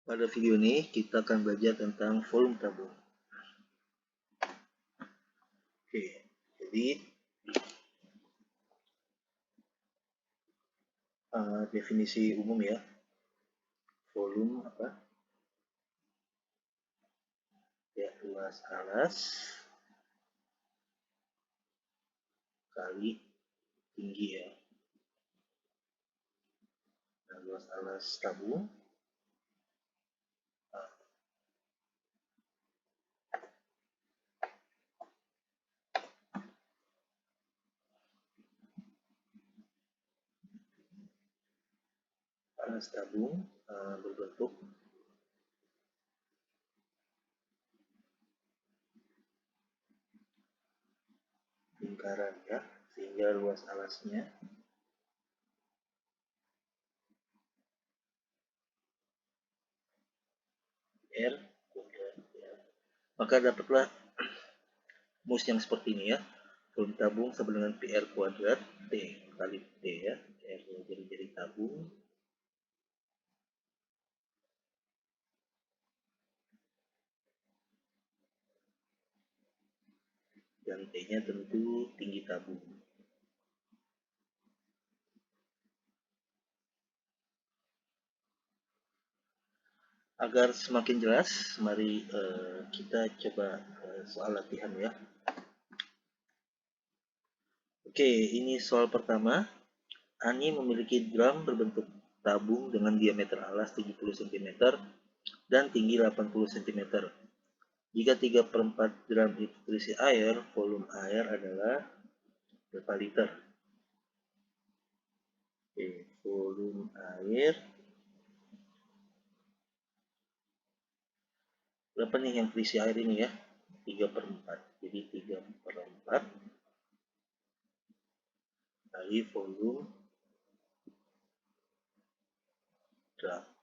Pada video ini kita akan belajar tentang volume tabung. Oke, jadi definisi umum ya, volume apa? Ya, luas alas kali tinggi ya. Nah, luas alas tabung berbentuk lingkaran ya, sehingga luas alasnya R kuadrat ya. Maka dapatlah rumus yang seperti ini ya. Volume tabung sama dengan PR kuadrat T kali T ya. R jadi tabung dan T-nya tentu tinggi tabung. Agar semakin jelas, mari kita coba soal latihan ya. Oke, ini soal pertama. Ani memiliki drum berbentuk tabung dengan diameter alas 70 cm dan tinggi 80 cm. Jika 3/4 drum itu terisi air, volume air adalah berapa liter? Oke, volume air berapa nih yang terisi air ini ya? 3/4. Jadi 3/4 kali volume drum.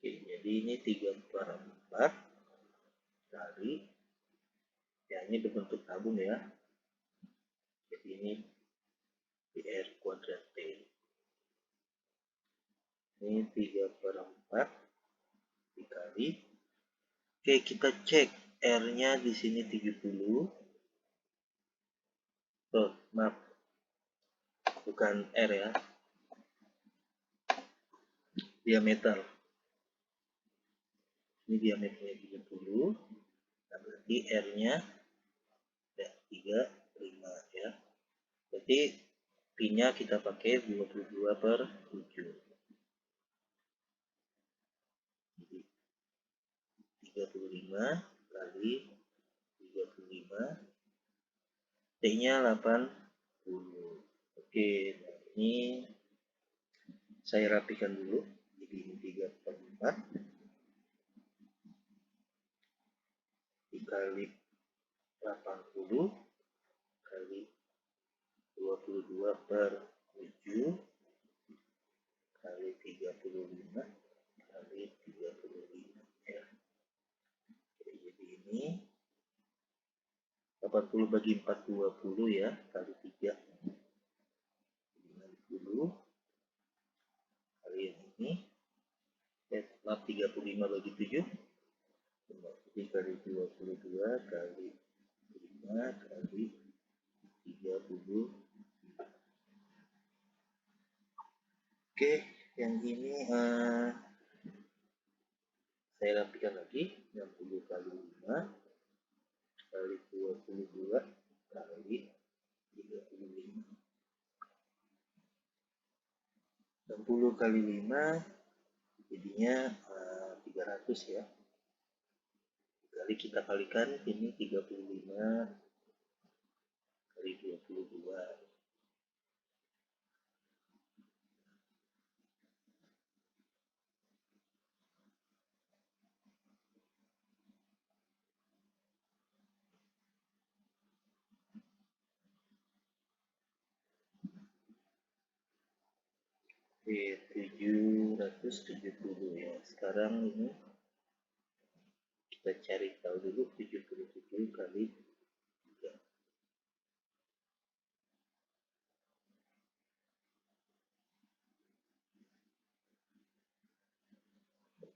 Oke, jadi ini 3/4 kali, ya ini berbentuk tabung ya. Jadi ini PR kuadrat T. Ini 3/4 dikali. Oke, kita cek R-nya di sini 70. Oh, maaf. Bukan R ya. Diameter. Ini diameternya 30. Nah, berarti R-nya ya 35 ya. Berarti P-nya kita pakai 22/7. Jadi 35 kali 35. T-nya 80. Oke, nah ini saya rapikan dulu. Jadi ini 3/4 dikali 80 kali 22/7 kali 35 kali 35 ya. Jadi ini 80 bagi 4 20 ya, kali 3 60 kali yang ini. Maaf, 35 bagi 7 kali 22 kali 5 kali 30. Oke, yang ini saya rapikan lagi. 60 kali 5 kali 22 kali 35. 60 kali 5 jadinya 300 ya. Kali kita kalikan ini 35 kali 22. Oke, 770 ya. Sekarang ini kita cari tahu dulu 77 kali 3.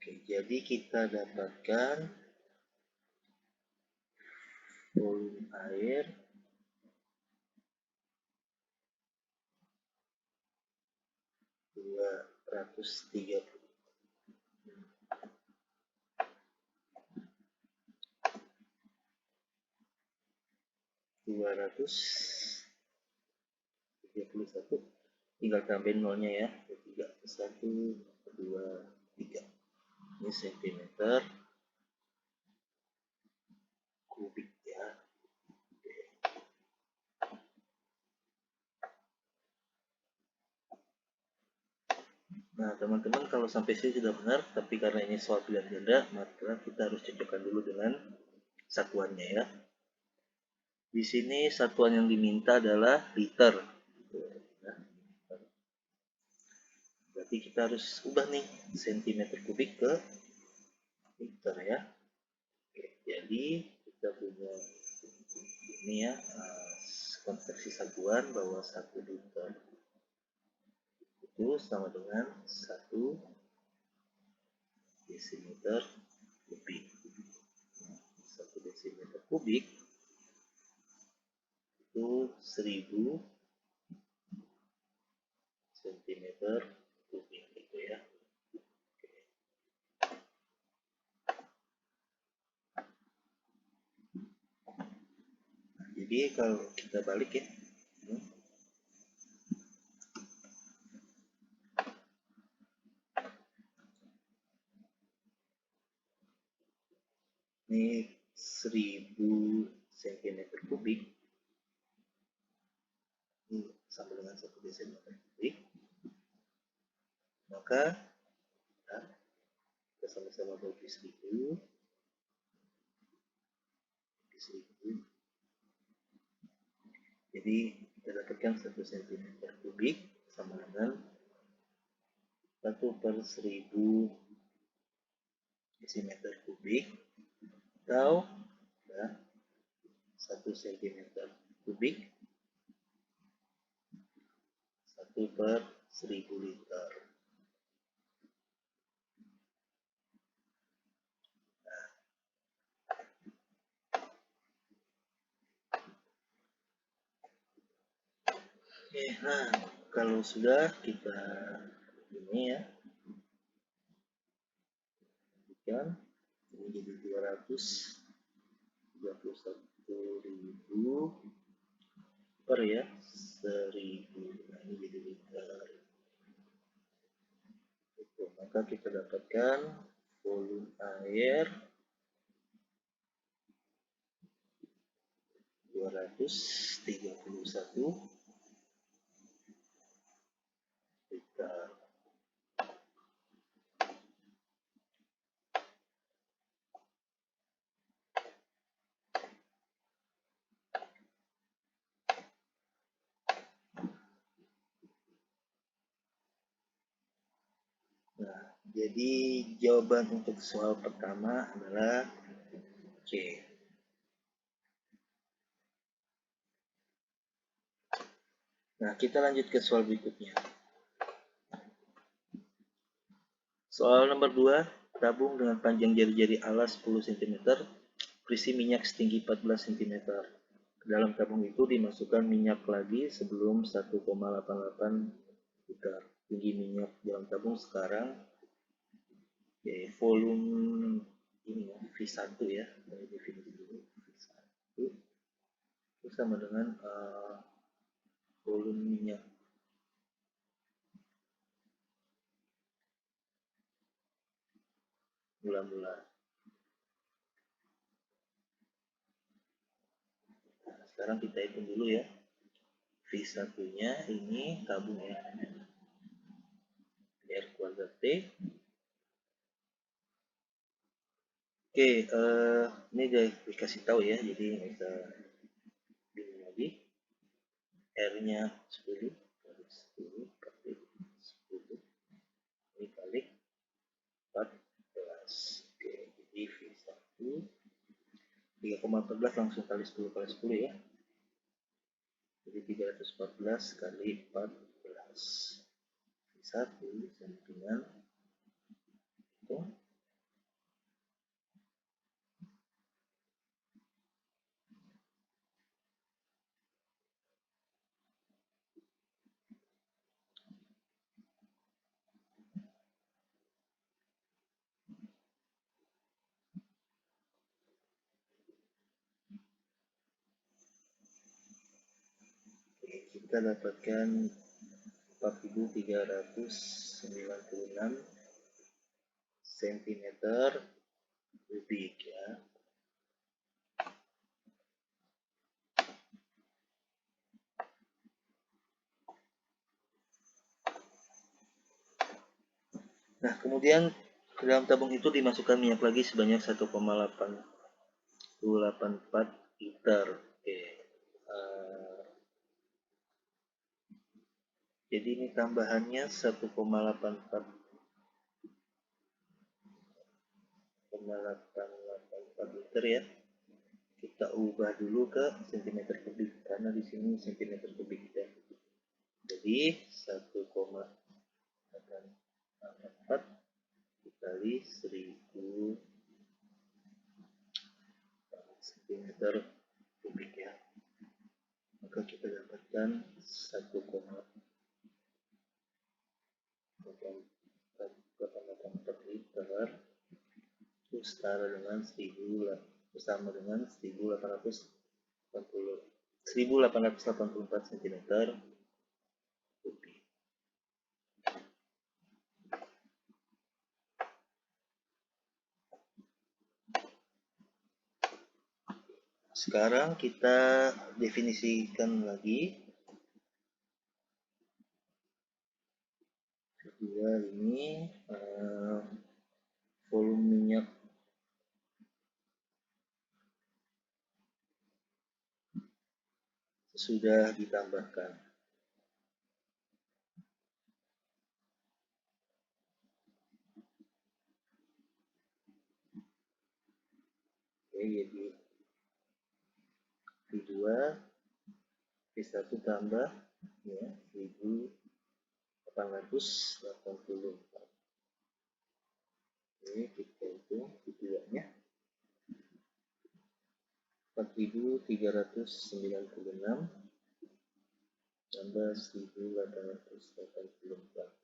Oke, jadi kita dapatkan volume air 230 231, tinggal tambahin nolnya ya, 3 1 2 3, ini sentimeter kubik ya. Nah teman-teman, kalau sampai sini sudah benar, tapi karena ini soal pilihan ganda, maka kita harus cocokkan dulu dengan satuannya ya. Di sini satuan yang diminta adalah liter. Berarti kita harus ubah nih sentimeter kubik ke liter ya. Oke, jadi kita punya ini ya, konversi satuan bahwa 1 liter itu sama dengan 1 desimeter kubik. 1 desimeter kubik itu 1000 sentimeter kubik gitu ya. Jadi kalau kita balik ya, ini 1000 cm kubik ini sama dengan 1 desimeter kubik, maka kita sama-sama bagi 1000 jadi kita dapatkan 1 cm kubik sama dengan 1/1000 desimeter kubik atau ya, 1 cm kubik 1/1000 liter. Oke, nah kalau sudah kita ini ya, kan ini jadi 231.000 per ya 1000, nah ini jadi liter. Itu, maka kita dapatkan volume air 231 liter. Nah, jadi jawaban untuk soal pertama adalah C. Nah, kita lanjut ke soal berikutnya. Soal nomor 2, tabung dengan panjang jari-jari alas 10 cm, berisi minyak setinggi 14 cm. Ke dalam tabung itu dimasukkan minyak lagi sebelum 1,88 liter. Tinggi minyak dalam tabung sekarang, ya, volume ini ya, V1 ya, dari definisi dulu, V1 itu sama dengan volume minyak mula-mula. Nah, sekarang kita hitung dulu ya. V1-nya ini tabung ya. R kuadrat T. Oke, ini udah dikasih tahu ya, jadi nggak usah bingung lagi. R-nya 10 kali 10 kali 10 ini kali 14. Oke, jadi V1 3,14 langsung kali 10 kali 10 ya. Jadi 314 kali 14. V1 sama dengan itu kita dapatkan 4.396 cm kubik ya. Nah, kemudian ke dalam tabung itu dimasukkan minyak lagi sebanyak 1,884 liter. Oke. Jadi ini tambahannya 1,884 liter ya. Kita ubah dulu ke cm kubik karena di sini cm kubik ya. Jadi 1,884 dikali 1000 cm kubik ya. Maka kita dapatkan 1,884 liter itu setara dengan 1884 cm kubik. Sekarang kita definisikan lagi kedua ini volume minyak sudah ditambahkan. Oke, jadi V2 V1 tambah ya 1880. Oke, kita hitung V2-nya 4.396 tambah 1884.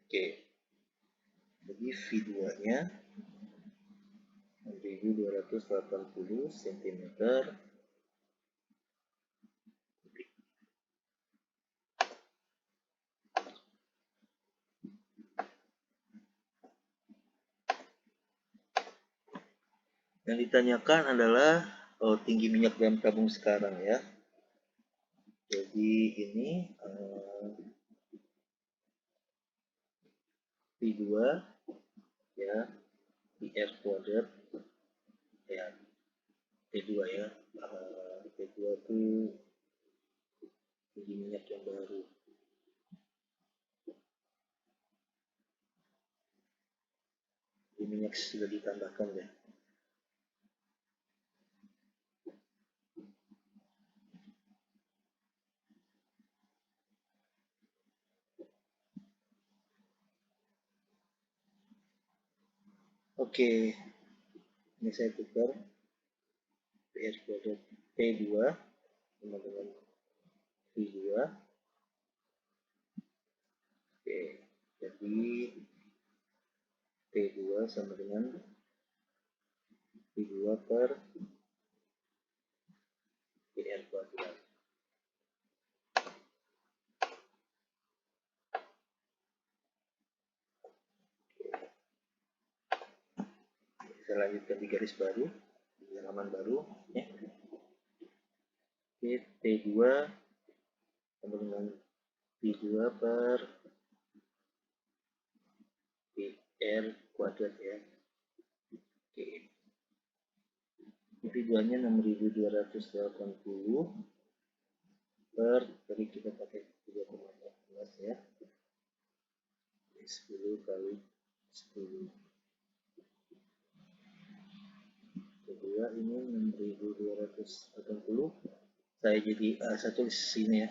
Oke, jadi V2-nya 6.280 cm kubik. Yang ditanyakan adalah tinggi minyak dalam tabung sekarang ya. Jadi ini V2 ya, PR kuadrat ya, T2 ya. T2 itu tinggi minyak yang baru. Tinggi minyak sudah ditambahkan ya. Oke, ini saya tukar PR kuadrat T2 sama dengan V2. Oke, jadi T2 sama dengan V2 per PR kuadrat. Saya lanjutkan di garis baru, di halaman baru ya. T2 sama dengan V2 per PR kuadrat ya. Oke, V2-nya 6.280 per, tadi kita pakai 3,14 ya, 10 kali 10. Kedua ini 6.280, saya jadi saya tulis sini ya,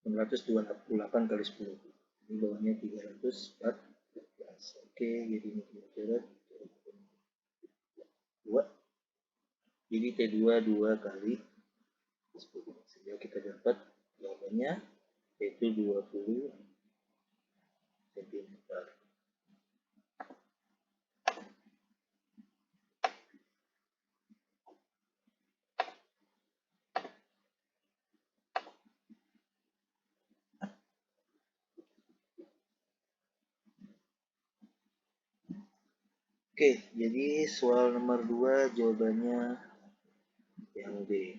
628 kali 10. Ini bawahnya 314. Oke, jadi ini coret 2. Jadi T2 2 kali 10. Sehingga kita dapat jawabannya yaitu 20 cm. Oke, jadi soal nomor 2 jawabannya yang B.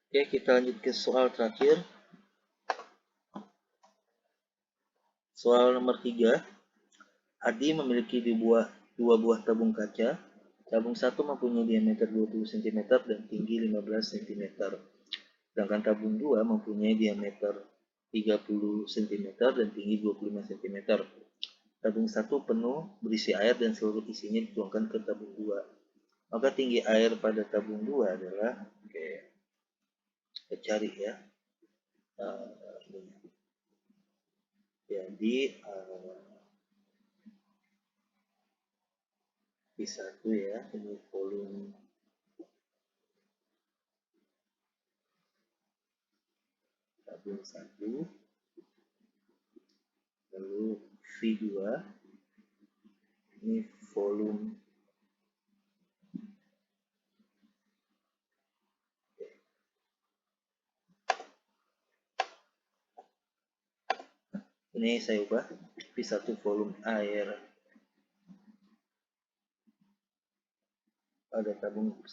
Oke, kita lanjut ke soal terakhir. Soal nomor 3. Adi memiliki dua buah tabung kaca. Tabung 1 mempunyai diameter 20 cm dan tinggi 15 cm. Sedangkan tabung 2 mempunyai diameter 30 cm dan tinggi 25 cm. Tabung 1 penuh berisi air dan seluruh isinya dituangkan ke tabung 2. Maka tinggi air pada tabung 2 adalah, oke, kita cari ya. Jadi V1 ya, ini volume tabung 1, lalu V2 ini volume ini saya ubah V1 volume air pada tabung 1.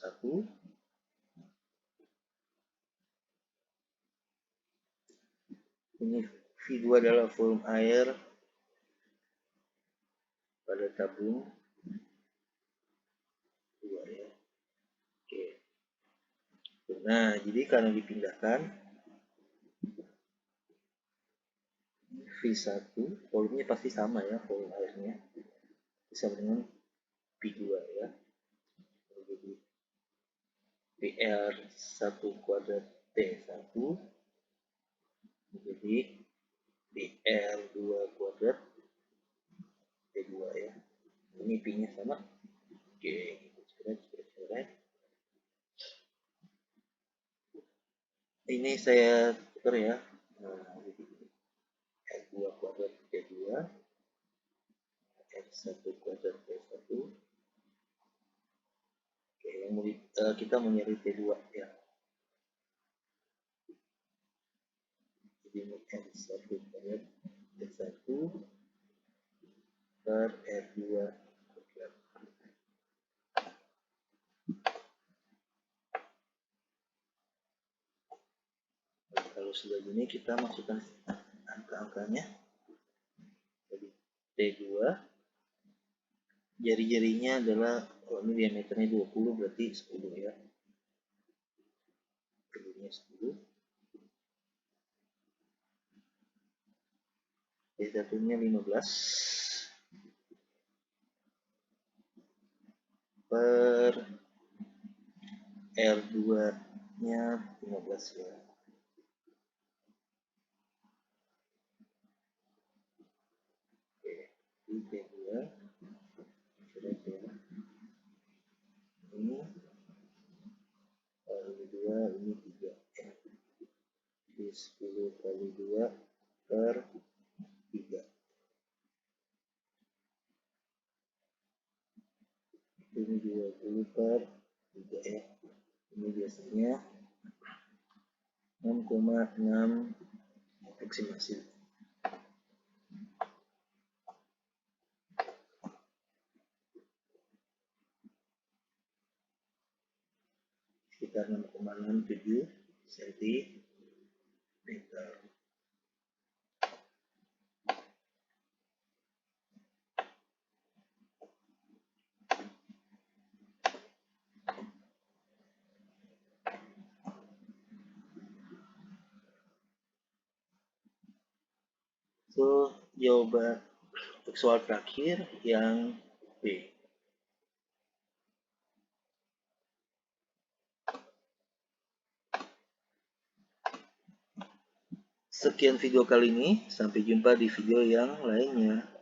Ini V2 adalah volume air pada tabung 2 ya. Oke. Nah, jadi karena dipindahkan V1 volumenya pasti sama ya, volume airnya sama dengan V2 ya. Jadi PR1 kuadrat T1 menjadi PR2 kuadrat T2 ya. Ini P-nya sama. Oke, coret. Ini saya tukar ya. Nah, R2 kuadrat T2, R1 kuadrat T1. Oke, yang kita mau nyari T2 ya. Jadi ini R1 kuadrat T1 per R2 kuadrat. Kalau sudah gini kita masukkan angka-angkanya. Jadi T2 jari-jarinya adalah, oh ini diameternya 20 berarti 10 ya. Jarinya 10. T1-nya 15 per R2-nya 15 ya. Oke, ini T2 kira-kira ini kali 2 ini 3 ya. Jadi 10 kali 2 per 3. Ini 20 per 3 ya. Ini biasanya 6,6 aproksimasi. Sekitar 6,67 cm. So, jawaban untuk soal terakhir yang B. Sekian video kali ini, sampai jumpa di video yang lainnya.